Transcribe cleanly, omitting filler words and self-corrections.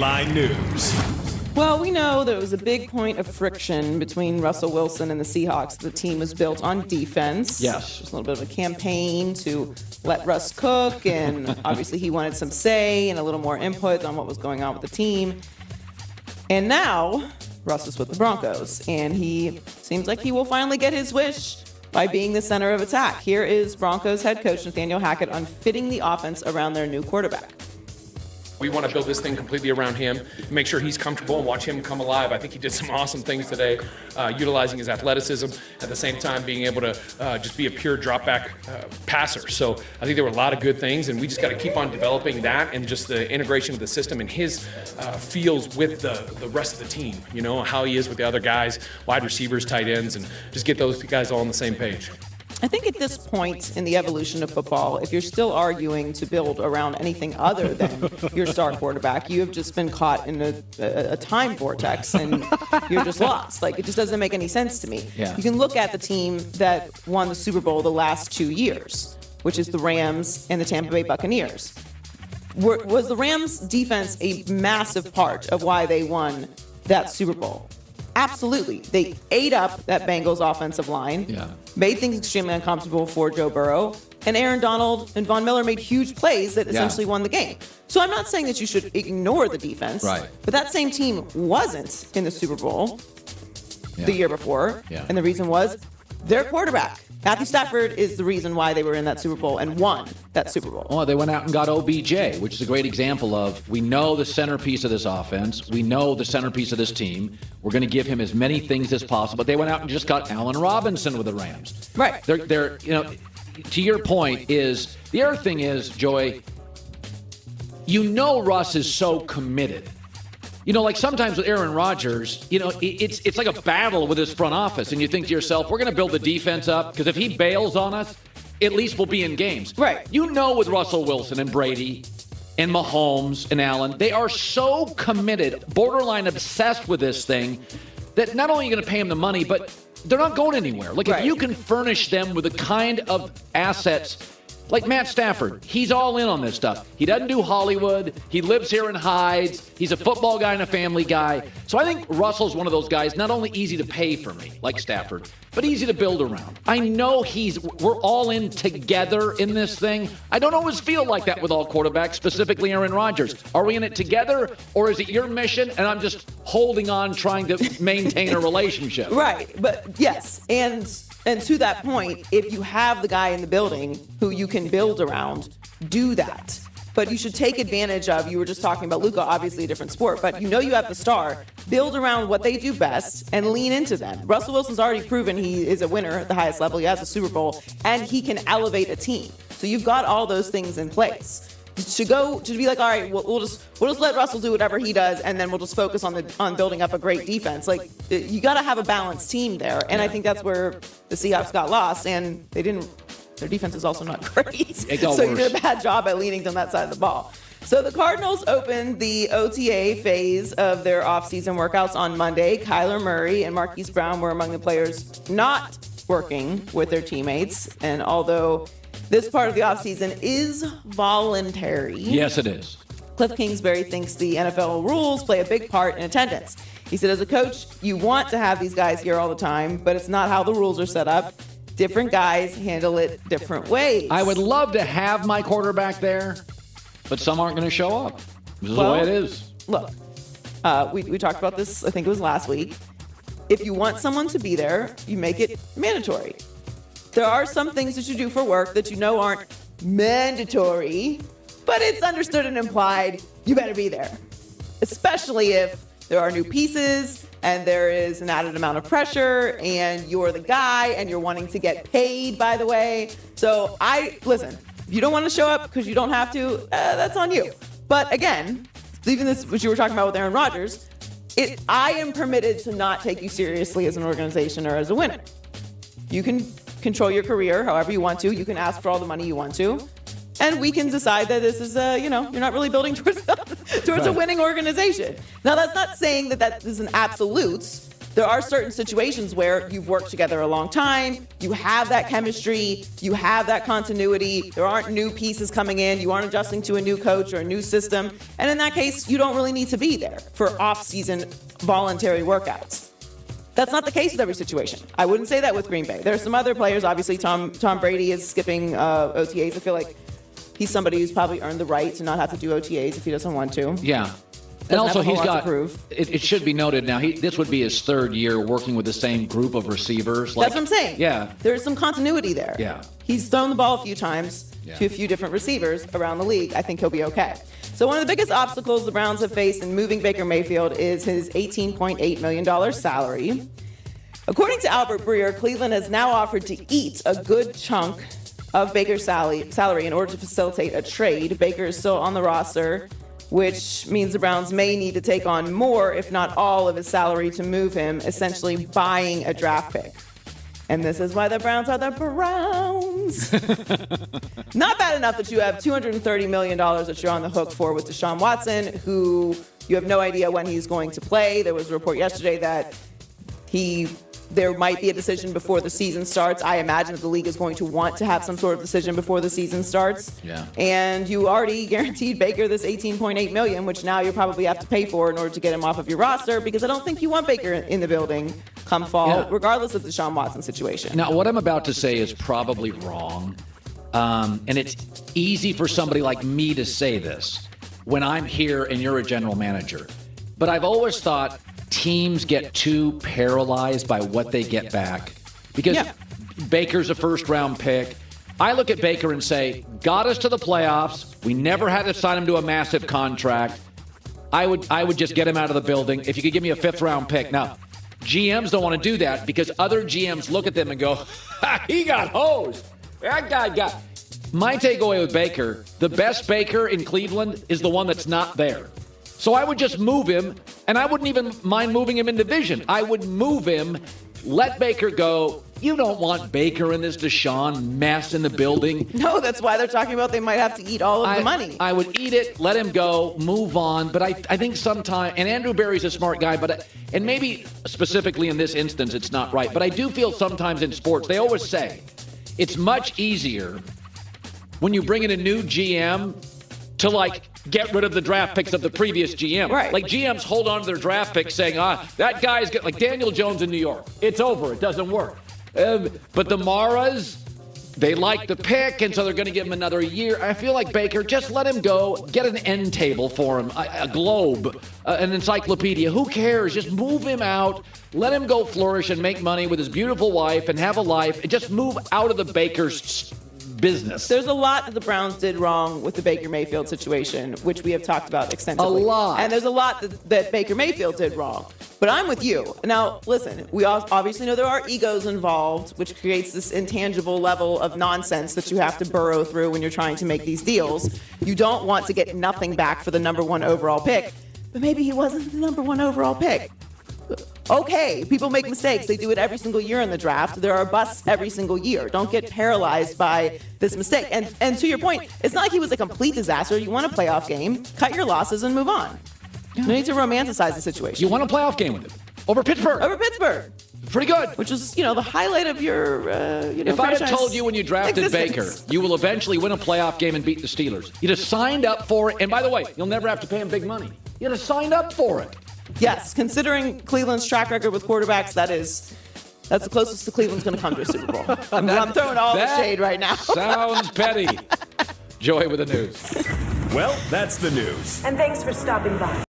Line News. Well, we know there was a big point of friction between Russell Wilson and the Seahawks. The team was built on defense. Yes. There's a little bit of a campaign to let Russ cook, and obviously he wanted some say and a little more input on what was going on with the team. And now, Russ is with the Broncos, and he seems like he will finally get his wish by being the center of attack. Here is Broncos head coach Nathaniel Hackett on fitting the offense around their new quarterback. We want to build this thing completely around him, make sure he's comfortable and watch him come alive. I think he did some awesome things today, utilizing his athleticism, at the same time being able to just be a pure drop-back passer. So I think there were a lot of good things, and we just got to keep on developing that and just the integration of the system and his feels with the rest of the team, you know, how he is with the other guys, wide receivers, tight ends, and just get those guys all on the same page. I think at this point in the evolution of football, if you're still arguing to build around anything other than your star quarterback, you have just been caught in a time vortex and you're just lost. Like, it just doesn't make any sense to me. Yeah. You can look at the team that won the Super Bowl the last 2 years, which is the Rams and the Tampa Bay Buccaneers. Was the Rams defense a massive part of why they won that Super Bowl? Absolutely. They ate up that Bengals offensive line, made things extremely uncomfortable for Joe Burrow, and Aaron Donald and Von Miller made huge plays that essentially won the game. So I'm not saying that you should ignore the defense, but that same team wasn't in the Super Bowl the year before, and the reason was their quarterback. Matthew Stafford is the reason why they were in that Super Bowl and won that Super Bowl. Well, they went out and got OBJ, which is a great example of, we know the centerpiece of this offense. We know the centerpiece of this team. We're going to give him as many things as possible. But they went out and just got Allen Robinson with the Rams. Right. They're you know, to your point is, the other thing is, Joy, you know Russ is so committed. You know, like sometimes with Aaron Rodgers, you know, it's like a battle with his front office. And you think to yourself, we're going to build the defense up because if he bails on us, at least we'll be in games. Right. You know, with Russell Wilson and Brady and Mahomes and Allen, they are so committed, borderline obsessed with this thing, that not only are you going to pay them the money, but they're not going anywhere. Like, if you can furnish them with the kind of assets, like Matt Stafford, he's all in on this stuff. He doesn't do Hollywood. He lives here and hides. He's a football guy and a family guy. So I think Russell's one of those guys, not only easy to pay for me, like Stafford, but easy to build around. I know we're all in together in this thing. I don't always feel like that with all quarterbacks, specifically Aaron Rodgers. Are we in it together, or is it your mission and I'm just holding on, trying to maintain a relationship? Right, but yes, and to that point, if you have the guy in the building who you can build around, do that. But you should take advantage of, you were just talking about Luka, obviously a different sport, but you know you have the star. Build around what they do best and lean into them. Russell Wilson's already proven he is a winner at the highest level. He has a Super Bowl, and he can elevate a team. So you've got all those things in place. To be like, all right, we'll just let Russell do whatever he does, and then we'll just focus on building up a great defense. Like, you got to have a balanced team there, and I think that's where the Seahawks got lost, and they didn't. Their defense is also not great, so you did a bad job at leaning on that side of the ball. So the Cardinals opened the OTA phase of their offseason workouts on Monday. Kyler Murray and Marquise Brown were among the players not working with their teammates, and although this part of the offseason is voluntary. Yes, it is. Cliff Kingsbury thinks the NFL rules play a big part in attendance. He said, as a coach, you want to have these guys here all the time, but it's not how the rules are set up. Different guys handle it different ways. I would love to have my quarterback there, but some aren't going to show up. This is the way it is. Look, we talked about this, I think it was last week. If you want someone to be there, you make it mandatory. There are some things that you do for work that you know aren't mandatory, but it's understood and implied you better be there. Especially if there are new pieces and there is an added amount of pressure and you're the guy and you're wanting to get paid, by the way. So listen, if you don't want to show up because you don't have to, that's on you. But again, even this, what you were talking about with Aaron Rodgers, I am permitted to not take you seriously as an organization or as a winner. You can control your career however you want to. You can ask for all the money you want to. And we can decide that this is you're not really building towards a winning organization. Now, that's not saying that is an absolute, there are certain situations where you've worked together a long time, you have that chemistry, you have that continuity, there aren't new pieces coming in, you aren't adjusting to a new coach or a new system, and in that case, you don't really need to be there for off-season voluntary workouts. That's not the case with every situation. I wouldn't say that with Green Bay. There are some other players, obviously Tom Brady is skipping OTAs. I feel like he's somebody who's probably earned the right to not have to do OTAs if he doesn't want to. Yeah. And also, he's got, it should be noted now, this would be his third year working with the same group of receivers. That's what I'm saying. Yeah. There's some continuity there. Yeah. He's thrown the ball a few times to a few different receivers around the league. I think he'll be okay. So one of the biggest obstacles the Browns have faced in moving Baker Mayfield is his $18.8 million salary. According to Albert Breer, Cleveland has now offered to eat a good chunk of Baker's salary in order to facilitate a trade. Baker is still on the roster, which means the Browns may need to take on more, if not all, of his salary to move him, essentially buying a draft pick. And this is why the Browns are the Browns. Not bad enough that you have $230 million that you're on the hook for with Deshaun Watson, who you have no idea when he's going to play. There was a report yesterday that there might be a decision before the season starts. I imagine that the league is going to want to have some sort of decision before the season starts. Yeah. And you already guaranteed Baker this $18.8 million, which now you probably have to pay for in order to get him off of your roster, because I don't think you want Baker in the building come fall, regardless of the Deshaun Watson situation. Now, what I'm about to say is probably wrong. And it's easy for somebody like me to say this when I'm here and you're a general manager. But I've always thought teams get too paralyzed by what they get back. Because Baker's a first-round pick. I look at Baker and say, got us to the playoffs. We never had to sign him to a massive contract. I would just get him out of the building if you could give me a fifth-round pick. Now, GMs don't want to do that because other GMs look at them and go, he got hosed. That guy got... My takeaway with Baker, the best Baker in Cleveland is the one that's not there. So I would just move him, and I wouldn't even mind moving him in division. I would move him, let Baker go. You don't want Baker in this Deshaun mess in the building. No, that's why they're talking about they might have to eat all of the money. I would eat it, let him go, move on. But I think sometimes, and Andrew Berry's a smart guy, and maybe specifically in this instance it's not right, but I do feel sometimes in sports, they always say, it's much easier when you bring in a new GM to get rid of the draft picks of the previous GM. Right. Like GMs hold on to their draft picks saying, that guy's good. Like Daniel Jones in New York. It's over. It doesn't work. But the Maras, they like the pick, and so they're going to give him another year. I feel like Baker, just let him go. Get an end table for him, a globe, an encyclopedia. Who cares? Just move him out. Let him go flourish and make money with his beautiful wife and have a life. And just move out of the Baker's business. There's a lot that the Browns did wrong with the Baker Mayfield situation, which we have talked about extensively. A lot. And there's a lot that Baker Mayfield did wrong. But I'm with you. Now, listen, we obviously know there are egos involved, which creates this intangible level of nonsense that you have to burrow through when you're trying to make these deals. You don't want to get nothing back for the number one overall pick, but maybe he wasn't the number one overall pick. Okay, people make mistakes. They do it every single year in the draft. There are busts every single year. Don't get paralyzed by this mistake. And to your point, it's not like he was a complete disaster. You won a playoff game, cut your losses, and move on. You need to romanticize the situation. You won a playoff game with him. Over Pittsburgh. Pretty good. Which was, the highlight of your, If I had told you when you drafted Baker, you will eventually win a playoff game and beat the Steelers, you'd have signed up for it. And by the way, you'll never have to pay him big money. You'd have signed up for it. Yes, considering Cleveland's track record with quarterbacks, that's the closest to Cleveland's going to come to a Super Bowl. I'm throwing all the shade right now. Sounds petty. Joy with the news. Well, that's the news. And thanks for stopping by.